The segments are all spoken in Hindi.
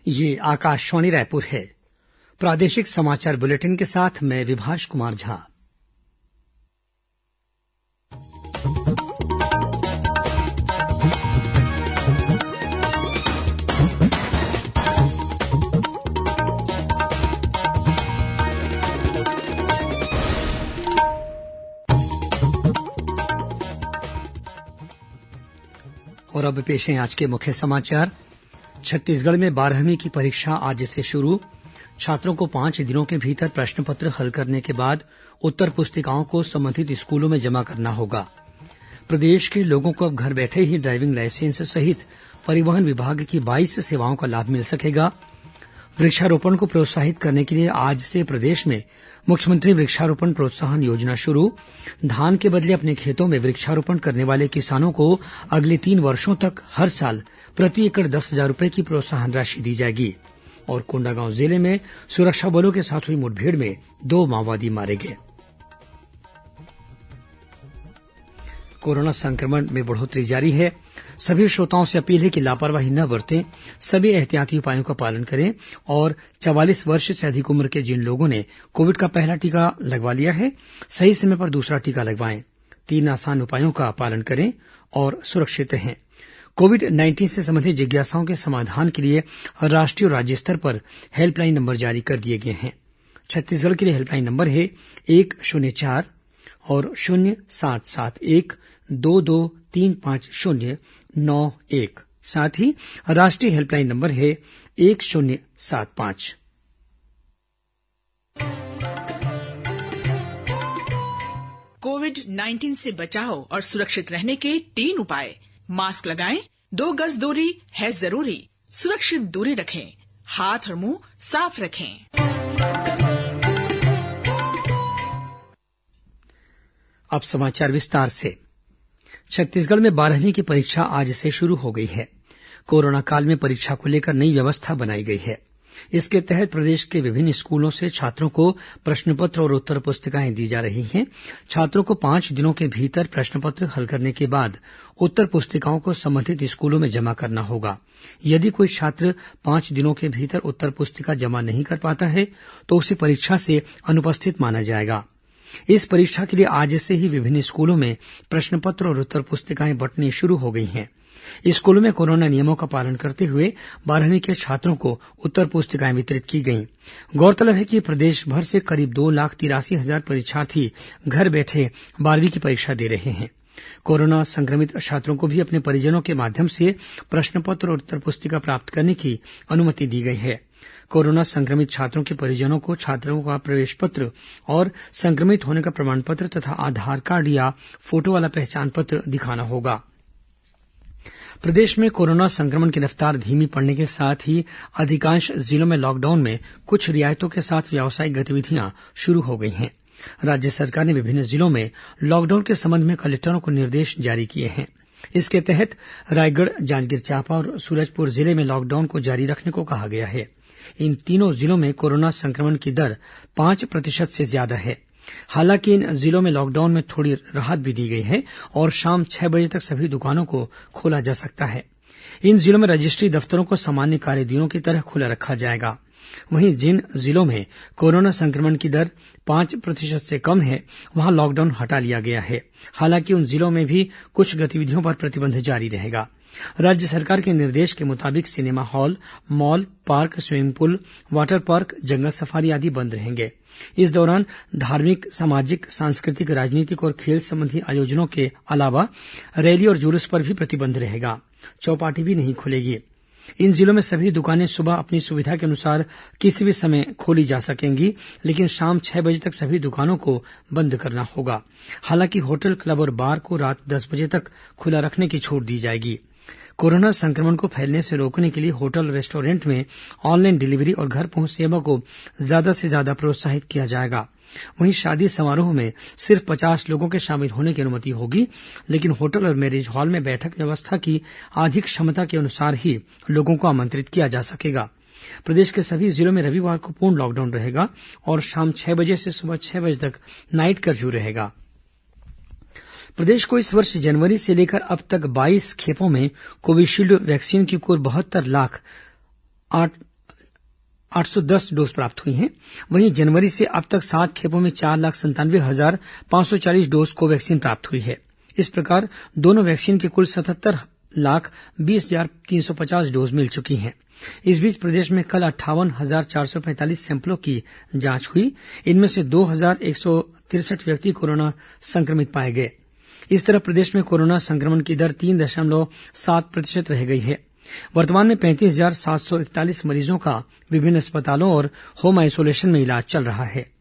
ये आकाशवाणी रायपुर है। प्रादेशिक समाचार बुलेटिन के साथ मैं विभाष कुमार झा। और अब पेश है आज के मुख्य समाचार। छत्तीसगढ़ में 12वीं की परीक्षा आज से शुरू। छात्रों को 5 दिनों के भीतर प्रश्न पत्र हल करने के बाद उत्तर पुस्तिकाओं को संबंधित स्कूलों में जमा करना होगा। प्रदेश के लोगों को अब घर बैठे ही ड्राइविंग लाइसेंस सहित परिवहन विभाग की 22 सेवाओं का लाभ मिल सकेगा। वृक्षारोपण को प्रोत्साहित करने के लिए आज से प्रदेश में मुख्यमंत्री वृक्षारोपण प्रोत्साहन योजना शुरू। धान के बदले अपने खेतों में वृक्षारोपण करने वाले किसानों को अगले 3 वर्षों तक हर साल प्रति एकड़ 10,000 रूपये की प्रोत्साहन राशि दी जाएगी। और कोंडागांव जिले में सुरक्षा बलों के साथ हुई मुठभेड़ में 2 माओवादी मारे गए। कोरोना संक्रमण में बढ़ोतरी जारी है। सभी श्रोताओं से अपील है कि लापरवाही न बरतें, सभी एहतियाती उपायों का पालन करें और 44 वर्ष से अधिक उम्र के जिन लोगों ने कोविड का पहला टीका लगवा लिया है, सही समय पर दूसरा टीका लगवाएं। 3 आसान उपायों का पालन करें और सुरक्षित रहें। कोविड-19 से संबंधित जिज्ञासाओं के समाधान के लिए राष्ट्रीय और राज्य स्तर पर हेल्पलाइन नंबर जारी कर दिए गए हैं। छत्तीसगढ़ के लिए हेल्पलाइन नंबर है 104 और 0771 22350991। साथ ही राष्ट्रीय हेल्पलाइन नंबर है 1075। कोविड-19 से बचाव और सुरक्षित रहने के 3 उपाय। मास्क लगाएं, 2 गज दूरी है जरूरी, सुरक्षित दूरी रखें, हाथ और मुंह साफ रखें। अब समाचार विस्तार से। छत्तीसगढ़ में 12वीं की परीक्षा आज से शुरू हो गई है। कोरोना काल में परीक्षा को लेकर नई व्यवस्था बनाई गई है। इसके तहत प्रदेश के विभिन्न स्कूलों से छात्रों को प्रश्न पत्र और उत्तर पुस्तिकाएं दी जा रही हैं। छात्रों को 5 दिनों के भीतर प्रश्न पत्र हल करने के बाद उत्तर पुस्तिकाओं को संबंधित स्कूलों में जमा करना होगा। यदि कोई छात्र 5 दिनों के भीतर उत्तर पुस्तिका जमा नहीं कर पाता है तो उसे परीक्षा से अनुपस्थित माना जाएगा। इस परीक्षा के लिए आज से ही विभिन्न स्कूलों में प्रश्न पत्र और उत्तर पुस्तिकाएं बंटनी शुरू हो गई हैं। स्कूलों में कोरोना नियमों का पालन करते हुए 12वीं के छात्रों को उत्तर पुस्तिकाएं वितरित की गईं। गौरतलब है कि प्रदेश भर से करीब 2,83,000 परीक्षार्थी घर बैठे 12वीं की परीक्षा दे रहे हैं। कोरोना संक्रमित छात्रों को भी अपने परिजनों के माध्यम से प्रश्न पत्र और उत्तर पुस्तिका प्राप्त करने की अनुमति दी गई है। कोरोना संक्रमित छात्रों के परिजनों को छात्रों का प्रवेश पत्र और संक्रमित होने का प्रमाण पत्र तथा आधार कार्ड या फोटो वाला पहचान पत्र दिखाना होगा। प्रदेश में कोरोना संक्रमण की रफ्तार धीमी पड़ने के साथ ही अधिकांश जिलों में लॉकडाउन में कुछ रियायतों के साथ व्यावसायिक गतिविधियां शुरू हो गई हैं। राज्य सरकार ने विभिन्न जिलों में लॉकडाउन के संबंध में कलेक्टरों को निर्देश जारी किए हैं। इसके तहत रायगढ़, जांजगीर चांपा और सूरजपुर जिले में लॉकडाउन को जारी रखने को कहा गया है। इन तीनों जिलों में कोरोना संक्रमण की दर 5% से ज्यादा है। हालांकि इन जिलों में लॉकडाउन में थोड़ी राहत भी दी गई है और शाम 6 बजे तक सभी दुकानों को खोला जा सकता है। इन जिलों में रजिस्ट्री दफ्तरों को सामान्य कार्य दिनों की तरह खुला रखा जाएगा। वहीं जिन जिलों में कोरोना संक्रमण की दर 5% से कम है वहां लॉकडाउन हटा लिया गया है। हालांकि उन जिलों में भी कुछ गतिविधियों पर प्रतिबंध जारी रहेगा। राज्य सरकार के निर्देश के मुताबिक cinema hall, mall, park, swimming pool, water park, जंगल सफारी आदि बंद रहेंगे। इस दौरान धार्मिक, सामाजिक, सांस्कृतिक, राजनीतिक और खेल संबंधी आयोजनों के अलावा रैली और जुलूस पर भी प्रतिबंध रहेगा। चौपाटी भी नहीं खुलेगी। इन जिलों में सभी दुकानें सुबह अपनी सुविधा के अनुसार किसी भी समय खोली जा सकेंगी, लेकिन शाम 6 बजे तक सभी दुकानों को बंद करना होगा। हालांकि होटल, क्लब और बार को रात 10 बजे तक खुला रखने की छूट दी जाएगी। कोरोना संक्रमण को फैलने से रोकने के लिए होटल, रेस्टोरेंट में ऑनलाइन डिलीवरी और घर पहुंच सेवा को ज्यादा से ज्यादा प्रोत्साहित किया जाएगा। वहीं शादी समारोह में सिर्फ 50 लोगों के शामिल होने की अनुमति होगी, लेकिन होटल और मैरिज हॉल में बैठक व्यवस्था की आधी क्षमता के अनुसार ही लोगों को आमंत्रित किया जा सकेगा। प्रदेश के सभी जिलों में रविवार को पूर्ण लॉकडाउन रहेगा और शाम 6 बजे से सुबह 6 बजे तक नाइट कर्फ्यू रहेगा। प्रदेश को इस वर्ष जनवरी से लेकर अब तक 22 खेपों में कोविशील्ड वैक्सीन की कुल 72 लाख 810 डोज प्राप्त हुई हैं। वहीं जनवरी से अब तक 7 खेपों में 4,97,540 डोज कोवैक्सीन प्राप्त हुई है। इस प्रकार दोनों वैक्सीन की कुल 77,20,350 डोज मिल चुकी हैं। इस बीच प्रदेश में कल 58,445 सैंपलों की जांच हुई। इनमें से 2,163 व्यक्ति कोरोना संक्रमित पाए गए। इस तरह प्रदेश में कोरोना संक्रमण की दर 3.7% रह गई है। वर्तमान में 35,741 मरीजों का विभिन्न अस्पतालों और होम आइसोलेशन में इलाज चल रहा है।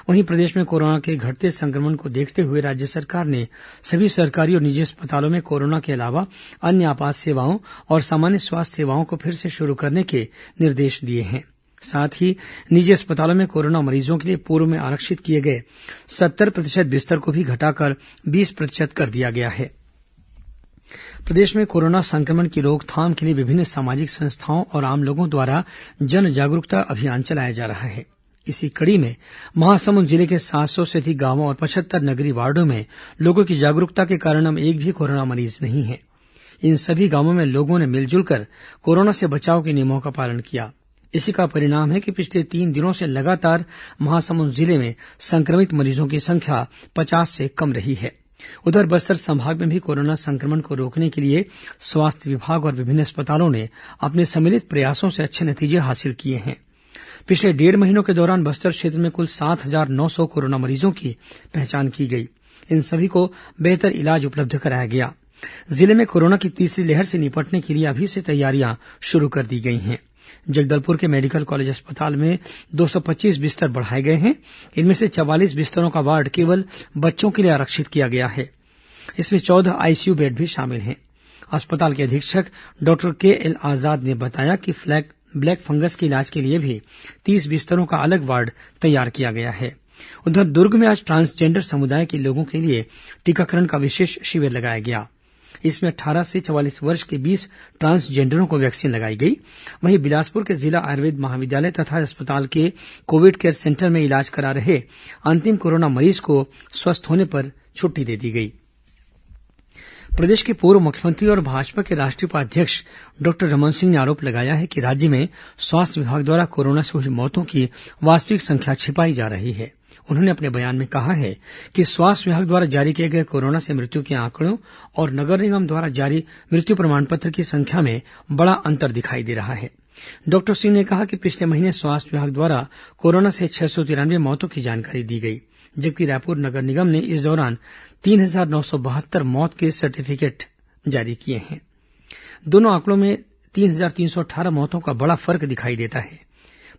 वहीं प्रदेश में कोरोना के घटते संक्रमण को देखते हुए राज्य सरकार ने सभी सरकारी और निजी अस्पतालों में कोरोना के अलावा अन्य आपात सेवाओं और सामान्य स्वास्थ्य सेवाओं को फिर से शुरू करने के निर्देश दिए हैं। साथ ही निजी अस्पतालों में कोरोना मरीजों के लिए पूर्व में आरक्षित किए गए 70% बिस्तर को भी घटाकर 20% कर दिया गया है। प्रदेश में कोरोना संक्रमण की रोकथाम के लिए विभिन्न सामाजिक संस्थाओं और आम लोगों द्वारा जन जागरूकता अभियान चलाया जा रहा है। इसी कड़ी में महासमुंद जिले के 700 से अधिक गांवों और 75 नगरीय वार्डों में लोगों की जागरूकता के कारण अब एक भी कोरोना मरीज नहीं है। इन सभी गांवों में लोगों ने मिलजुल कर कोरोना से बचाव के नियमों का पालन किया। इसी का परिणाम है कि पिछले 3 दिनों से लगातार महासमुंद जिले में संक्रमित मरीजों की संख्या 50 से कम रही है। उधर बस्तर संभाग में भी कोरोना संक्रमण को रोकने के लिए स्वास्थ्य विभाग और विभिन्न अस्पतालों ने अपने सम्मिलित प्रयासों से अच्छे नतीजे हासिल किए हैं। पिछले 1.5 महीनों के दौरान बस्तर क्षेत्र में कुल 7,900 कोरोना मरीजों की पहचान की गई। इन सभी को बेहतर इलाज उपलब्ध कराया गया। जिले में कोरोना की तीसरी लहर से निपटने के लिए अभी से तैयारियां शुरू कर दी गई हैं। जगदलपुर के मेडिकल कॉलेज अस्पताल में 225 बिस्तर बढ़ाए गए हैं। इनमें से 44 बिस्तरों का वार्ड केवल बच्चों के लिए आरक्षित किया गया है। इसमें 14 आईसीयू बेड भी शामिल हैं। अस्पताल के अधीक्षक डॉक्टर KL आजाद ने बताया कि ब्लैक फंगस के इलाज के लिए भी 30 बिस्तरों का अलग वार्ड तैयार किया गया है। उधर दुर्ग में आज ट्रांसजेंडर समुदाय के लोगों के लिए टीकाकरण का विशेष शिविर लगाया गया। इसमें 18 से 44 वर्ष के 20 ट्रांसजेंडरों को वैक्सीन लगाई गई। वहीं बिलासपुर के जिला आयुर्वेद महाविद्यालय तथा अस्पताल के कोविड केयर सेंटर में इलाज करा रहे अंतिम कोरोना मरीज को स्वस्थ होने पर छुट्टी दे दी गई। प्रदेश के पूर्व मुख्यमंत्री और भाजपा के राष्ट्रीय उपाध्यक्ष डॉक्टर रमन सिंह ने आरोप लगाया है कि राज्य में स्वास्थ्य विभाग द्वारा कोरोना से हुई मौतों की वास्तविक संख्या छिपाई जा रही है। उन्होंने अपने बयान में कहा है कि स्वास्थ्य विभाग द्वारा जारी किए गए कोरोना से मृत्यु के आंकड़ों और नगर निगम द्वारा जारी मृत्यु प्रमाण पत्र की संख्या में बड़ा अंतर दिखाई दे रहा है। डॉक्टर सिंह ने कहा कि पिछले महीने स्वास्थ्य विभाग द्वारा कोरोना से 693 मौतों की जानकारी दी गई, जबकि रायपुर नगर निगम ने इस दौरान 3,972 मौत के सर्टिफिकेट जारी किए हैं। दोनों आंकड़ों में 3,318 मौतों का बड़ा फर्क दिखाई देता है।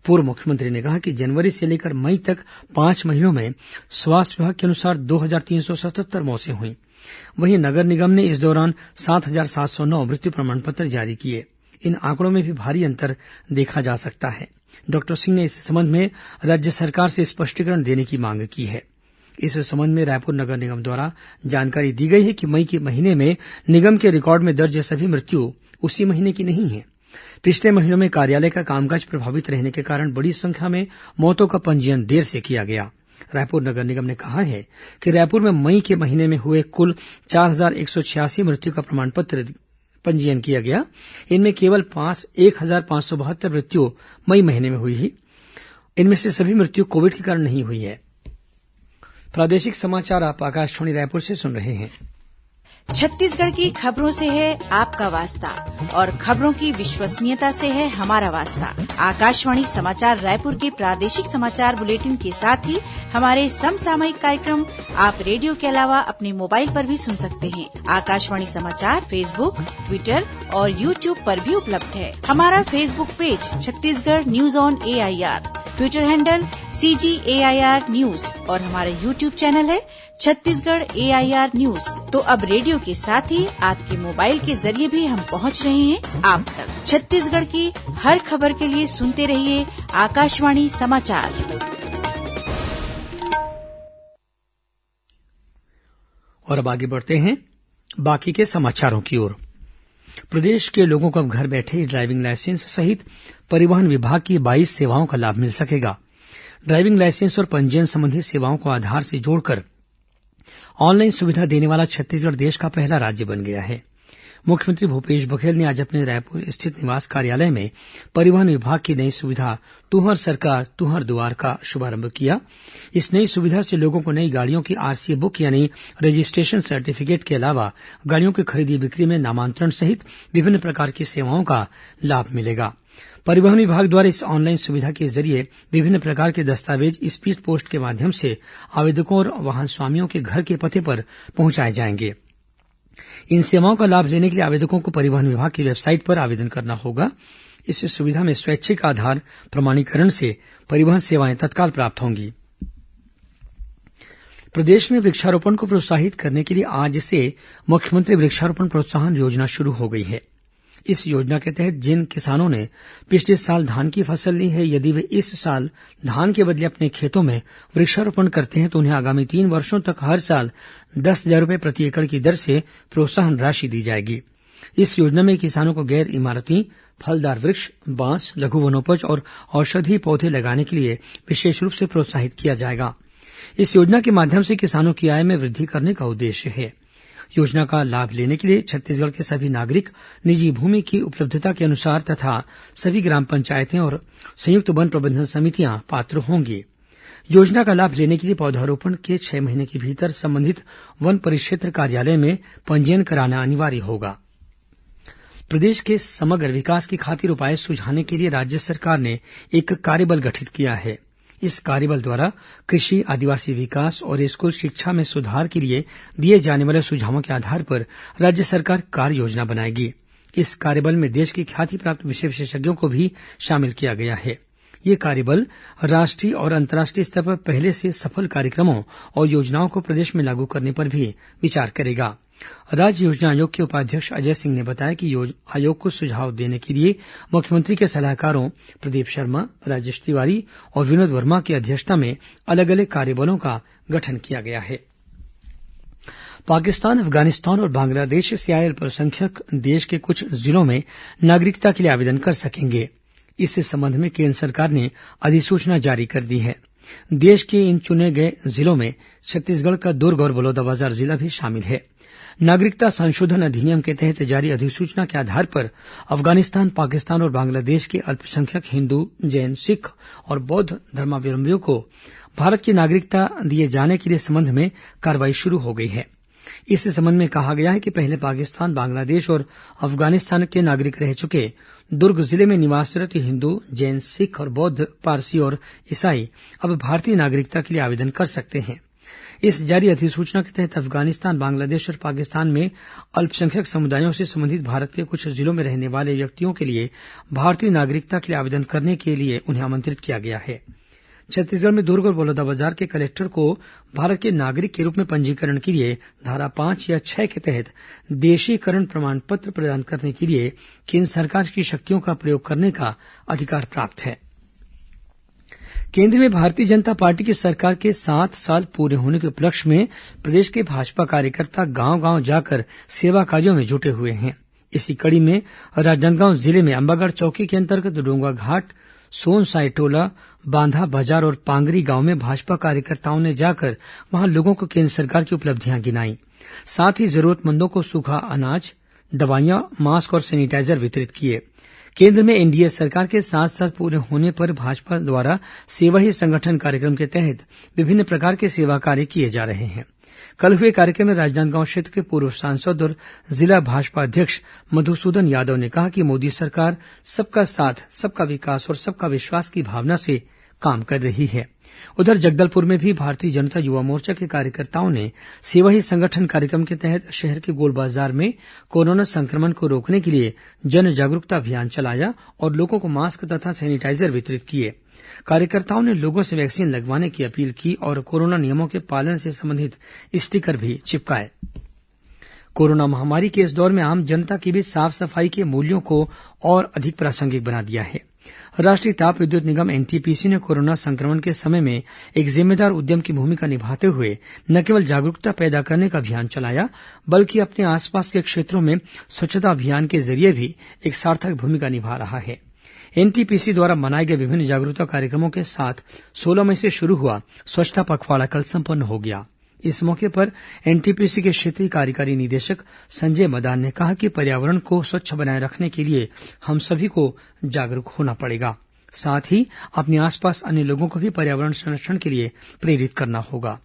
पूर्व मुख्यमंत्री ने कहा कि जनवरी से लेकर मई तक 5 महीनों में स्वास्थ्य विभाग के अनुसार 2,377 मौतें हुई। वहीं नगर निगम ने इस दौरान 7,709 मृत्यु प्रमाण पत्र जारी किए। इन आंकड़ों में भी भारी अंतर देखा जा सकता है। डॉक्टर सिंह ने इस संबंध में राज्य सरकार से स्पष्टीकरण देने की मांग की है। इस संबंध में रायपुर नगर निगम द्वारा जानकारी दी गई है कि मई के महीने में निगम के रिकॉर्ड में दर्ज सभी मृत्यु उसी महीने की नहीं है। पिछले महीनों में कार्यालय का कामकाज प्रभावित रहने के कारण बड़ी संख्या में मौतों का पंजीयन देर से किया गया। रायपुर नगर निगम ने कहा है कि रायपुर में मई के महीने में हुए कुल 4,186 मृत्यु का प्रमाण पत्र पंजीयन किया गया। इनमें केवल 1,572 मृत्यु मई महीने में हुई है। इनमें से सभी मृत्यु कोविड के कारण नहीं हुई है। प्रादेशिक समाचार आप आकाशवाणी रायपुर से सुन रहे हैं। छत्तीसगढ़ की खबरों से है आपका वास्ता और खबरों की विश्वसनीयता से है हमारा वास्ता। आकाशवाणी समाचार रायपुर के प्रादेशिक समाचार बुलेटिन के साथ ही हमारे समसामयिक कार्यक्रम आप रेडियो के अलावा अपने मोबाइल पर भी सुन सकते हैं। आकाशवाणी समाचार फेसबुक, ट्विटर और यूट्यूब पर भी उपलब्ध है। हमारा Facebook page Chhattisgarh news on AIR, Twitter handle CGAIR news और हमारा यूट्यूब चैनल है छत्तीसगढ़ AIR न्यूज। तो अब रेडियो के साथ ही आपके मोबाइल के जरिए भी हम पहुंच रहे हैं आप तक। छत्तीसगढ़ की हर खबर के लिए सुनते रहिए आकाशवाणी समाचार। और अब आगे बढ़ते हैं बाकी के समाचारों की ओर। प्रदेश के लोगों को अब घर बैठे ही ड्राइविंग लाइसेंस सहित परिवहन विभाग की 22 सेवाओं का लाभ मिल सकेगा। ड्राइविंग लाइसेंस और पंजीयन संबंधी सेवाओं को आधार से जोड़कर ऑनलाइन सुविधा देने वाला छत्तीसगढ़ देश का पहला राज्य बन गया है। मुख्यमंत्री भूपेश बघेल ने आज अपने रायपुर स्थित निवास कार्यालय में परिवहन विभाग की नई सुविधा तुंहर सरकार तुंहर दुआर का शुभारंभ किया। इस नई सुविधा से लोगों को नई गाड़ियों की आरसी बुक यानी रजिस्ट्रेशन सर्टिफिकेट के अलावा गाड़ियों की खरीदी बिक्री में नामांतरण सहित विभिन्न प्रकार की सेवाओं का लाभ मिलेगा। परिवहन विभाग द्वारा इस ऑनलाइन सुविधा के जरिए विभिन्न प्रकार के दस्तावेज स्पीड पोस्ट के माध्यम से आवेदकों और वाहन स्वामियों के घर के पते पर पहुंचाए जाएंगे। इन सेवाओं का लाभ लेने के लिए आवेदकों को परिवहन विभाग की वेबसाइट पर आवेदन करना होगा। इस सुविधा में स्वैच्छिक आधार प्रमाणीकरण से परिवहन सेवाएं तत्काल प्राप्त होंगी। प्रदेश में वृक्षारोपण को प्रोत्साहित करने के लिए आज से मुख्यमंत्री वृक्षारोपण प्रोत्साहन योजना शुरू हो गई है। इस योजना के तहत जिन किसानों ने पिछले साल धान की फसल ली है, यदि वे इस साल धान के बदले अपने खेतों में वृक्षारोपण करते हैं तो उन्हें आगामी 3 वर्षों तक हर साल 10,000 रुपये प्रति एकड़ की दर से प्रोत्साहन राशि दी जाएगी। इस योजना में किसानों को गैर इमारती फलदार वृक्ष, बांस, लघु वनोपज और औषधीय पौधे लगाने के लिए विशेष रूप से प्रोत्साहित किया जाएगा। इस योजना के माध्यम से किसानों की आय में वृद्धि करने का उद्देश्य है। योजना का लाभ लेने के लिए छत्तीसगढ़ के सभी नागरिक निजी भूमि की उपलब्धता के अनुसार तथा सभी ग्राम पंचायतें और संयुक्त वन प्रबंधन समितियां पात्र होंगी। योजना का लाभ लेने के लिए पौधारोपण के 6 महीने के भीतर संबंधित वन परिक्षेत्र कार्यालय में पंजीयन कराना अनिवार्य होगा। प्रदेश के समग्र विकास की खातिर उपाय सुझाने के लिए राज्य सरकार ने एक कार्यबल गठित किया है। इस कार्यबल द्वारा कृषि, आदिवासी विकास और स्कूल शिक्षा में सुधार के लिए दिए जाने वाले सुझावों के आधार पर राज्य सरकार कार्य योजना बनाएगी। इस कार्यबल में देश के ख्याति प्राप्त विषय विशेषज्ञों को भी शामिल किया गया है। ये कार्यबल राष्ट्रीय और अंतर्राष्ट्रीय स्तर पर पहले से सफल कार्यक्रमों और योजनाओं को प्रदेश में लागू करने पर भी विचार करेगा। राज्य योजना आयोग के उपाध्यक्ष अजय सिंह ने बताया कि आयोग को सुझाव देने के लिए मुख्यमंत्री के सलाहकारों प्रदीप शर्मा, राजेश तिवारी और विनोद वर्मा की अध्यक्षता में अलग अलग कार्यबलों का गठन किया गया है। पाकिस्तान, अफगानिस्तान और बांग्लादेश से आए अल्पसंख्यक देश के कुछ जिलों में नागरिकता के लिए आवेदन कर सकेंगे। इस संबंध में केंद्र सरकार ने अधिसूचना जारी कर दी है। देश के इन चुने गए जिलों में छत्तीसगढ़ का दुर्ग और बलौदाबाजार जिला भी शामिल है। नागरिकता संशोधन अधिनियम के तहत जारी अधिसूचना के आधार पर अफगानिस्तान, पाकिस्तान और बांग्लादेश के अल्पसंख्यक हिंदू, जैन, सिख और बौद्ध धर्मावलंबियों को भारत की नागरिकता दिए जाने के लिए संबंध में कार्रवाई शुरू हो गई है। इस संबंध में कहा गया है कि पहले पाकिस्तान, बांग्लादेश और अफगानिस्तान के नागरिक रह चुके दुर्ग जिले में निवासरत हिंदू, जैन, सिख और बौद्ध, पारसी और ईसाई अब भारतीय नागरिकता के लिए आवेदन कर सकते हैं। इस जारी अधिसूचना के तहत अफगानिस्तान, बांग्लादेश और पाकिस्तान में अल्पसंख्यक समुदायों से संबंधित भारत के कुछ जिलों में रहने वाले व्यक्तियों के लिए भारतीय नागरिकता के लिए आवेदन करने के लिए उन्हें आमंत्रित किया गया है। छत्तीसगढ़ में दुर्ग और बलौदाबाजार के कलेक्टर को भारत के नागरिक के रूप में पंजीकरण के लिए धारा 5 या 6 के तहत देशीकरण प्रमाण पत्र प्रदान करने के लिए केंद्र सरकार की शक्तियों का प्रयोग करने का अधिकार प्राप्त है। केंद्र में भारतीय जनता पार्टी की सरकार के 7 साल पूरे होने के उपलक्ष्य में प्रदेश के भाजपा कार्यकर्ता गांव-गांव जाकर सेवा कार्यों में जुटे हुए हैं। इसी कड़ी में राजनांदगांव जिले में अंबागढ़ चौकी के अंतर्गत डोंगाघाट, सोनसाई टोला, बांधा बाजार और पांगरी गांव में भाजपा कार्यकर्ताओं ने जाकर वहां लोगों को केंद्र सरकार की उपलब्धियां गिनाई। साथ ही जरूरतमंदों को सूखा अनाज, दवाइयां, मास्क और सैनिटाइजर वितरित किए। केंद्र में एनडीए सरकार के 7 साल पूरे होने पर भाजपा द्वारा सेवा ही संगठन कार्यक्रम के तहत विभिन्न प्रकार के सेवा कार्य किए जा रहे हैं। कल हुए कार्यक्रम में राजनांदगांव क्षेत्र के पूर्व सांसद और जिला भाजपा अध्यक्ष मधुसूदन यादव ने कहा कि मोदी सरकार सबका साथ, सबका विकास और सबका विश्वास की भावना से काम कर रही है। उधर जगदलपुर में भी भारतीय जनता युवा मोर्चा के कार्यकर्ताओं ने सेवा ही संगठन कार्यक्रम के तहत शहर के गोल बाजार में कोरोना संक्रमण को रोकने के लिए जन जागरूकता अभियान चलाया और लोगों को मास्क तथा सैनिटाइजर वितरित किए। कार्यकर्ताओं ने लोगों से वैक्सीन लगवाने की अपील की और कोरोना नियमों के पालन से संबंधित स्टिकर भी चिपकाए। कोरोना महामारी के इस दौर में आम जनता के बीच साफ सफाई के मूल्यों को और अधिक प्रासंगिक बना दिया है। राष्ट्रीय ताप विद्युत निगम एनटीपीसी ने कोरोना संक्रमण के समय में एक जिम्मेदार उद्यम की भूमिका निभाते हुए न केवल जागरूकता पैदा करने का अभियान चलाया, बल्कि अपने आसपास के क्षेत्रों में स्वच्छता अभियान के जरिए भी एक सार्थक भूमिका निभा रहा है। एनटीपीसी द्वारा मनाए गए विभिन्न जागरूकता कार्यक्रमों के साथ 16 मई से शुरू हुआ स्वच्छता पखवाड़ा कल संपन्न हो गया। इस मौके पर एनटीपीसी के क्षेत्रीय कार्यकारी निदेशक संजय मदान ने कहा कि पर्यावरण को स्वच्छ बनाए रखने के लिए हम सभी को जागरूक होना पड़ेगा। साथ ही अपने आसपास अन्य लोगों को भी पर्यावरण संरक्षण के लिए प्रेरित करना होगा।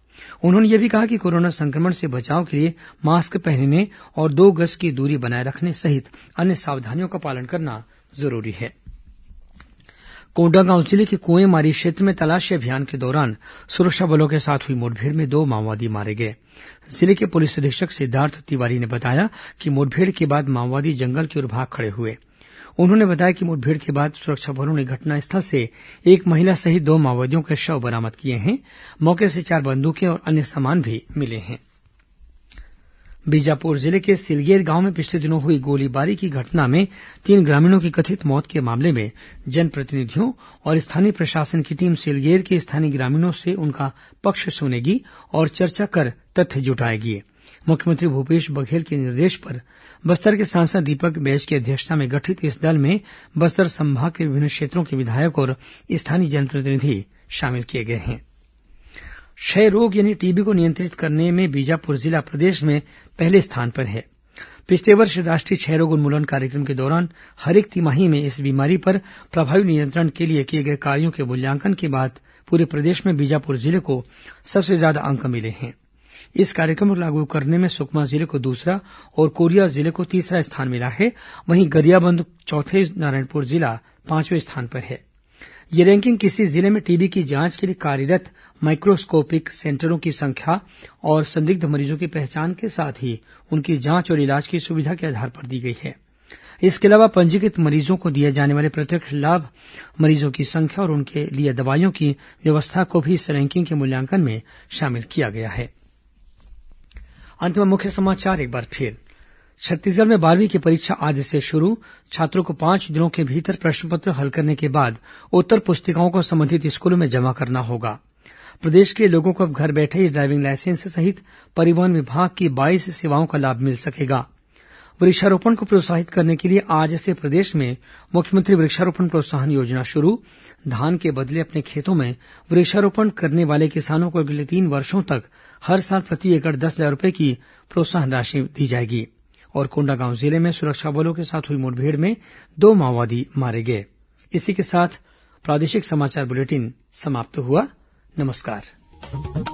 उन्होंने यह भी कहा कि कोरोना संक्रमण से बचाव के लिए मास्क पहनने और 2 गज की दूरी बनाए रखने सहित अन्य सावधानियों का पालन करना जरूरी है। कोंडागांव जिले के कुएंमारी क्षेत्र में तलाशी अभियान के दौरान सुरक्षा बलों के साथ हुई मुठभेड़ में 2 माओवादी मारे गए। जिले के पुलिस अधीक्षक सिद्धार्थ तिवारी ने बताया कि मुठभेड़ के बाद माओवादी जंगल की ओर भाग खड़े हुए। उन्होंने बताया कि मुठभेड़ के बाद सुरक्षा बलों ने घटनास्थल से एक महिला सहित 2 माओवादियों के शव बरामद किए हैं। मौके से 4 बंदूकें और अन्य सामान भी मिले हैं। बीजापुर जिले के सिलगेर गांव में पिछले दिनों हुई गोलीबारी की घटना में 3 ग्रामीणों की कथित मौत के मामले में जनप्रतिनिधियों और स्थानीय प्रशासन की टीम सिलगेर के स्थानीय ग्रामीणों से उनका पक्ष सुनेगी और चर्चा कर तथ्य जुटाएगी। मुख्यमंत्री भूपेश बघेल के निर्देश पर बस्तर के सांसद दीपक बैज की अध्यक्षता में गठित इस दल में बस्तर संभाग के विभिन्न क्षेत्रों के विधायक और स्थानीय जनप्रतिनिधि शामिल किए गए हैं। क्षय रोग यानी टीबी को नियंत्रित करने में बीजापुर जिला प्रदेश में पहले स्थान पर है। पिछले वर्ष राष्ट्रीय क्षय रोग उन्मूलन कार्यक्रम के दौरान हर एक तिमाही में इस बीमारी पर प्रभावी नियंत्रण के लिए किए गए कार्यों के मूल्यांकन के बाद पूरे प्रदेश में बीजापुर जिले को सबसे ज्यादा अंक मिले हैं। इस कार्यक्रम को लागू करने में सुकमा जिले को दूसरा और कोरिया जिले को तीसरा स्थान मिला है। वहीं गरियाबंद चौथे, नारायणपुर जिला 5वें स्थान पर है। ये रैंकिंग किसी जिले में टीबी की जांच के लिए कार्यरत माइक्रोस्कोपिक सेंटरों की संख्या और संदिग्ध मरीजों की पहचान के साथ ही उनकी जांच और इलाज की सुविधा के आधार पर दी गई है। इसके अलावा पंजीकृत मरीजों को दिए जाने वाले प्रत्यक्ष लाभ, मरीजों की संख्या और उनके लिए दवाइयों की व्यवस्था को भी इस रैंकिंग के मूल्यांकन में शामिल किया गया है। अंत में मुख्य समाचार एक बार फिर। छत्तीसगढ़ में 12वीं की परीक्षा आज से शुरू। छात्रों को 5 दिनों के भीतर प्रश्न पत्र हल करने के बाद उत्तर पुस्तिकाओं को संबंधित स्कूलों में जमा करना होगा। प्रदेश के लोगों को अब घर बैठे ही ड्राइविंग लाइसेंस सहित परिवहन विभाग की 22 सेवाओं का लाभ मिल सकेगा। वृक्षारोपण को प्रोत्साहित करने के लिए आज से प्रदेश में मुख्यमंत्री वृक्षारोपण प्रोत्साहन योजना शुरू। धान के बदले अपने खेतों में वृक्षारोपण करने वाले किसानों को अगले 3 वर्षों तक हर साल प्रति एकड़ 10,000 रूपये की प्रोत्साहन राशि दी जाएगी। और कोंडागांव जिले में सुरक्षा बलों के साथ हुई मुठभेड़ में 2 माओवादी मारे गए। इसी के साथ प्रादेशिक समाचार बुलेटिन समाप्त हुआ। नमस्कार।